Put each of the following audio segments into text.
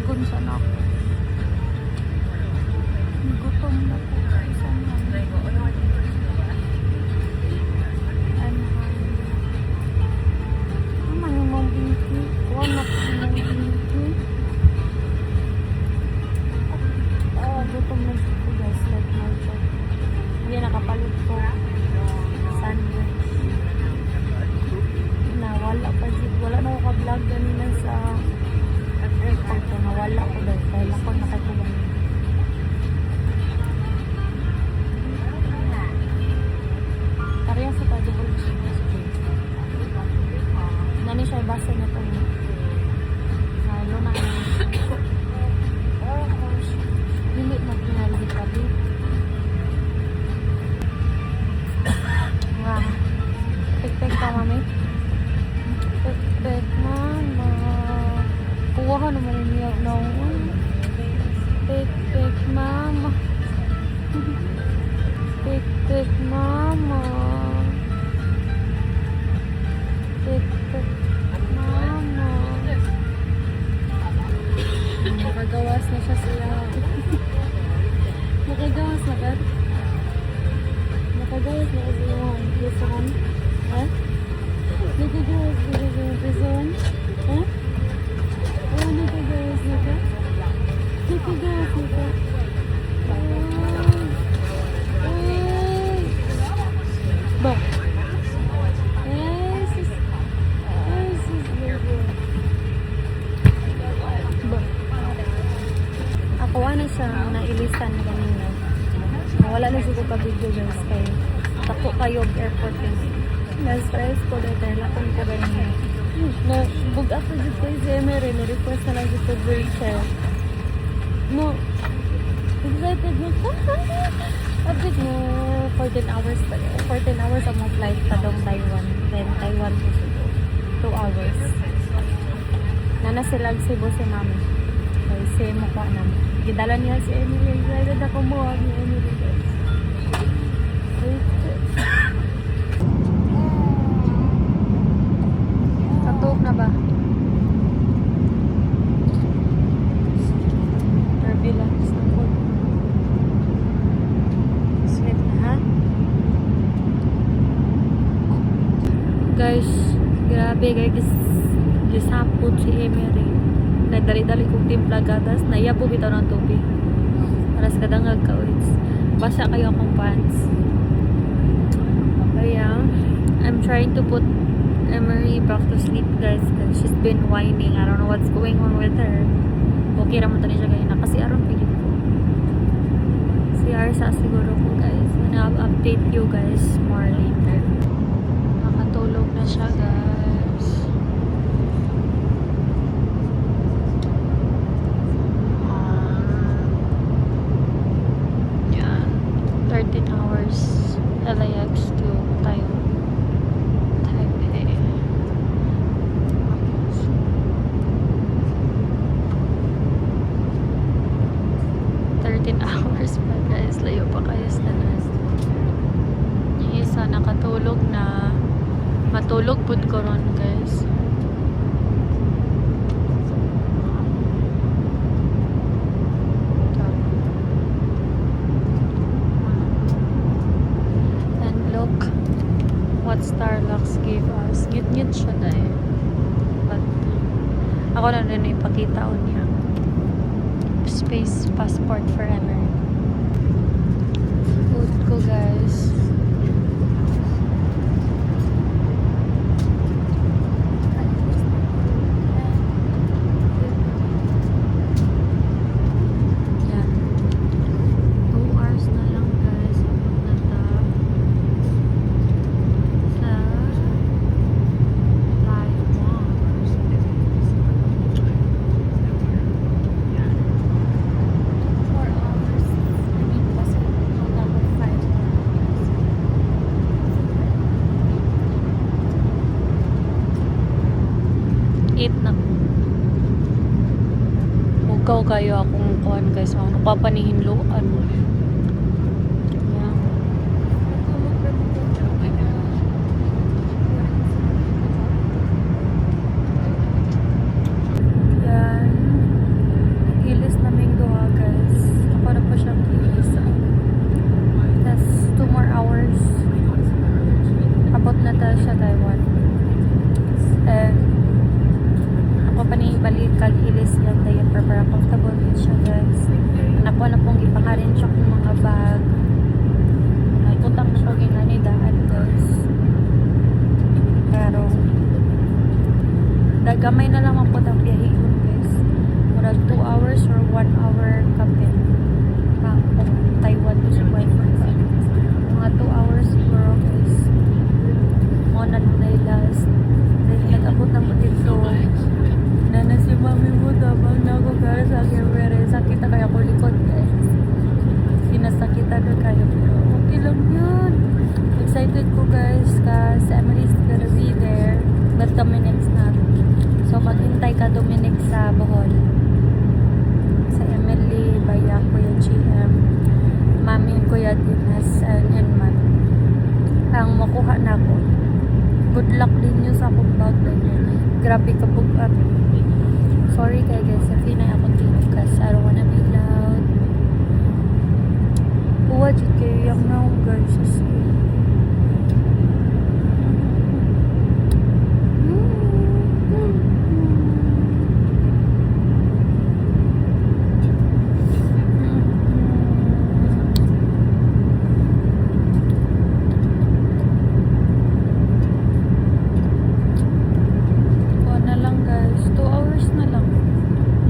Nagun sa na ako. Gutom na po. Saan na? Ano yung mong binti? Kuha na po yung mong binti. Gutom na siya guys. Like my job. Hindi nakapalit ko. Sandwich. Nawala pa siya. Wala na ako ka-vlog kanina sa airport ko. Nawala ko dahil ako nakatulong. Kaya sa pag-double nani siya basa na ito. Lalo na hindi mag-pinali kami. Pek-pek ka, mami. Pek-pek, mama. Kuha ka naman niya. No. Pek-pek, mama. Pek-pek, mama. Pek-pek, mama. Nakagawas na siya sila. Nakagawas na ba? Nakagawas na kasi yung pisohan. Ha? Nakagawas na kasi yung pisohan. Ha? Oo, nakagawas na ka? Nakagawas na ka? Ba? Yes. Yes, baby. Ba? Ako na siya nailisan kanina. Wala na siguro ka-video guys kayo. Tako kayo airport eh. Na-stress ko dahil lakon ko rin niya. Bugat na dito kayo si Emery. Na-request na lang dito wheelchair. No. Excited mo ko. Update mo 14 hours pa rin. 14 hours ang mga flight pa dong Taiwan. Then Taiwan to Cebu. 2 hours. Nanasilag Cebu si mami. Kaya si mo ko namin. Gidala niya si Emily. Excited ako mo ni Emily guys. Katuok na ba? Turbulence na po. Sweet na ha? Guys, grabe guys. Gisapot si Emery. Nagdali-dali kong timpla gatas. Naiya po bitaw ng tubig. Aras kadangag ka uits. Basa kayo akong pants. Kaya, I'm trying to put Emery back to sleep guys. She's been whining. I don't know what's going on with her. Okay naman tani siya ganyan. Kasi aron pilit ko. Si Arsa siguro ko guys. Na-update you guys more later. Nakatulog na siya guys. Yan. 13 hours LAX to Taipei. 13 hours pa guys. Layo pa kayo sa nasa. Yung isa nakatulog na. Matulog po ko ron guys. And look what Starlux gave us. Ngit-ngit siya dahil. But ako na rin ipakita ko niya. Space passport for Emery. Food ko guys. Yan. 2 hours na lang guys. Punta sa Taiwan. 8 na. Mugaw kayo akong kuhan guys. Ano papanihinloan mo. Yan. Yan. comfortable din siya guys. Nakuha na pong ipangarin siya kong mga bag. Nagputang na siya ginanidahan guys. Pero dagamay na lang ang putang biyahe yun guys. Murag 2 hours or 1 hour kapin. Kung Taiwan to sa boyfriend ba. Mga 2 hours siguro guys. Muna nung last. Then nag-abot na mo dito. Na si mami mo tabang na ako para sa akin. Pero sakit na kaya ko likod guys. Sinasakitan na kayo. Pero okay lang yun. Excited ko guys kasi Emily's gonna be there. But Dominic's not. So maghintay ka Dominic sa Bohol. Sa Emily, Baya, Kuya GM, Mami, Kuya Dinas, and man. Ang makuha na ko. Good luck din nyo sa akong bag. Grabe ka bugat. Sorry kay guys, if yun ay akong tinog kasi I don't wanna be loud. Uwa, dyan kayo yung naong guys.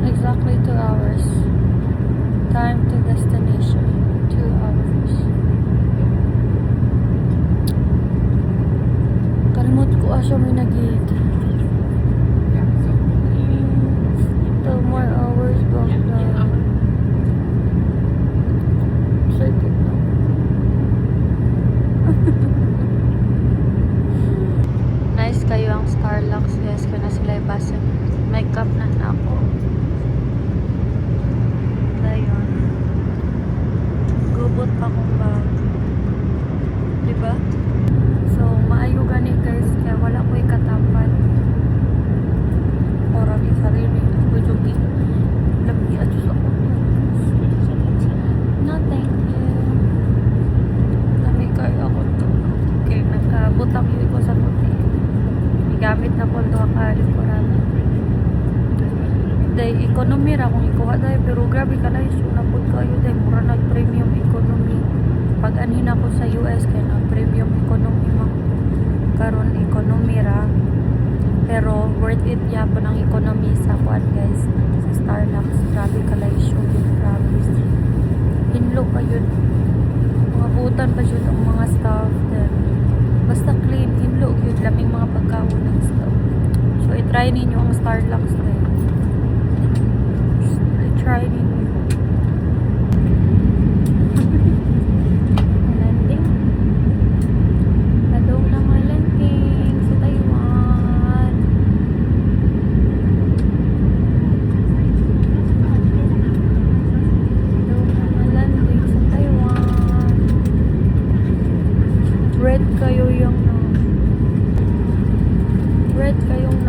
Exactly 2 hours. Time to destination. 2 hours. Kalimut ko asya may nag-eat. 2 more hours back down. Excited na. Nice kayo ang Starlux. Yes, kaya na sila ibasin. Makeup na ako. Ayun. Gubot pa kong bag. Diba? So, maayo gani guys. Kaya wala ko ikatapat. Orang isa rin yung bujugin. Labi at Diyos ako. No, thank you. Namikay ako to. Okay, nagkabutang yun ko sa puti. Gamit na po ito akali ko namin. Dahil economy ra kung ikuha dahil pero grabe ka lang iso na po kayo dahil mura nag-premium economy. Pag anhin ako sa US kaya nag-premium economy karon economy ra. Pero worth it ya po ng economy sa kuan guys. Sa Starlux. Grabe ka lang iso yun. Promise. Hinlo pa yun. Mga butan pa yun ang mga stuff. Then, basta clean. Hinlo yun. Laming mga pagkaon ng stuff. So, i-try ninyo ang Starlux guys. Try ninyo. Landing. Hello na mga landing sa Taiwan. Hello na mga landing sa Taiwan. Red kayo yung red kayong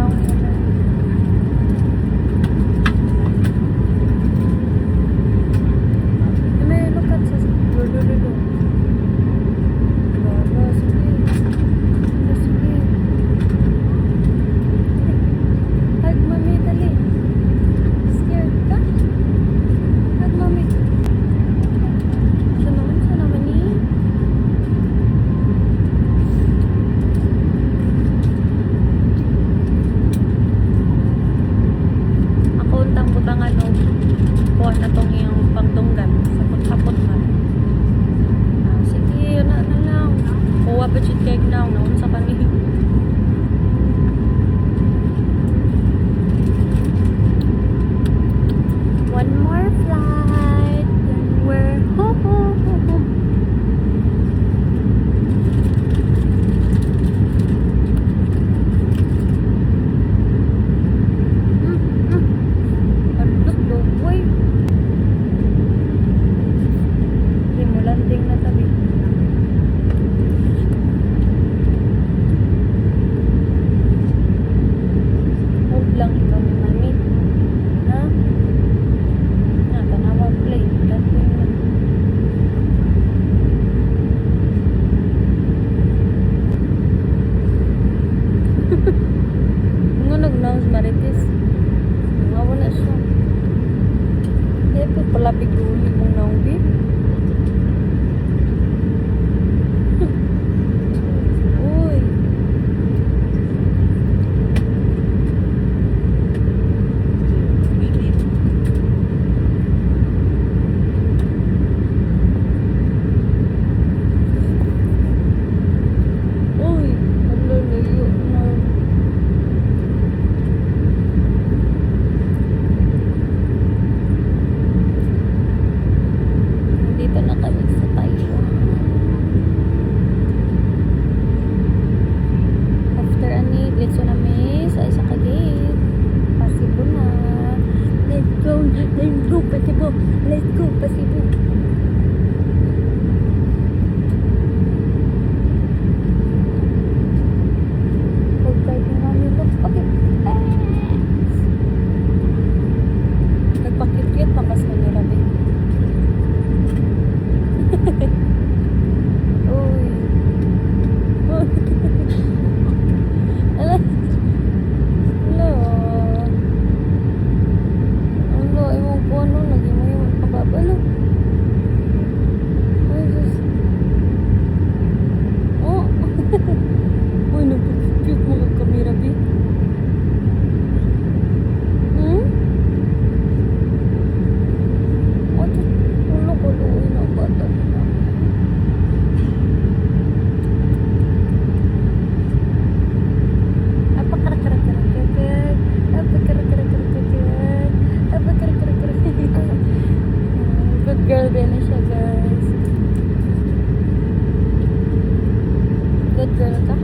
pala biguhin mo na ulit. Uy. Uy, malalayo na. Dito na kami sa Taiwan. After ani, let's na miss ay sa kagate. Pasibo na. Let's go, pasibo. Let's go, pasibo. Huwag tayo namin magpakit. Nagpakit-kit, makas na nila, babe. Uy. Ala. Ala. Ala, ewan ko ano, lagi mo yung kababalo. Ay, Diyos. Oh. Uy, nagpakit mga kamera, babe. Ano? Ulo ko doon na bata. Good girl din na siya, guys. Good girl ka?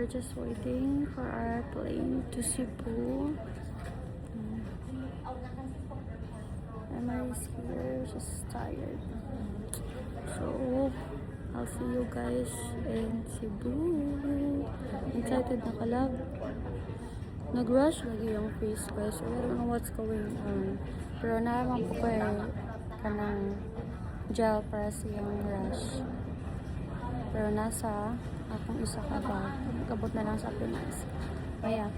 Just waiting for our plane to Cebu. Emma is here, she's tired. So, I'll see you guys in Cebu. Excited na kalab. Nag-rush lagi yung face ko, so I don't know what's going on. Pero naman ko pa kanang gel para siyang rush. Pero nasa akong isa ka ba, kabot na lang sa Pinas. Kaya,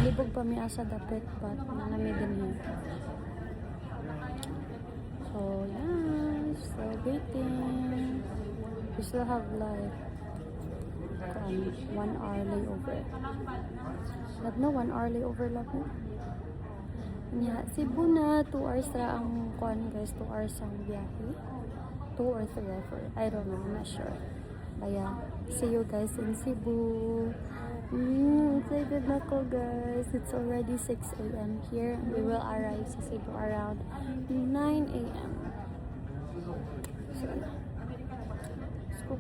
libog pa mi asa dapit, but nanami din here. So, yeah, still waiting. We still have like 1 hour layover. Lab no, 1 hour layover lab no. Yeah, Cebu na, 2 hours ra ang kuan guys, 2 hours ang biyahe. 2 or 3 hours, I don't know, I'm not sure. Kaya, see you guys in Cebu. Excited na ko guys. It's already 6 a.m. here. We will arrive sa Cebu around 9 a.m. So, let's go.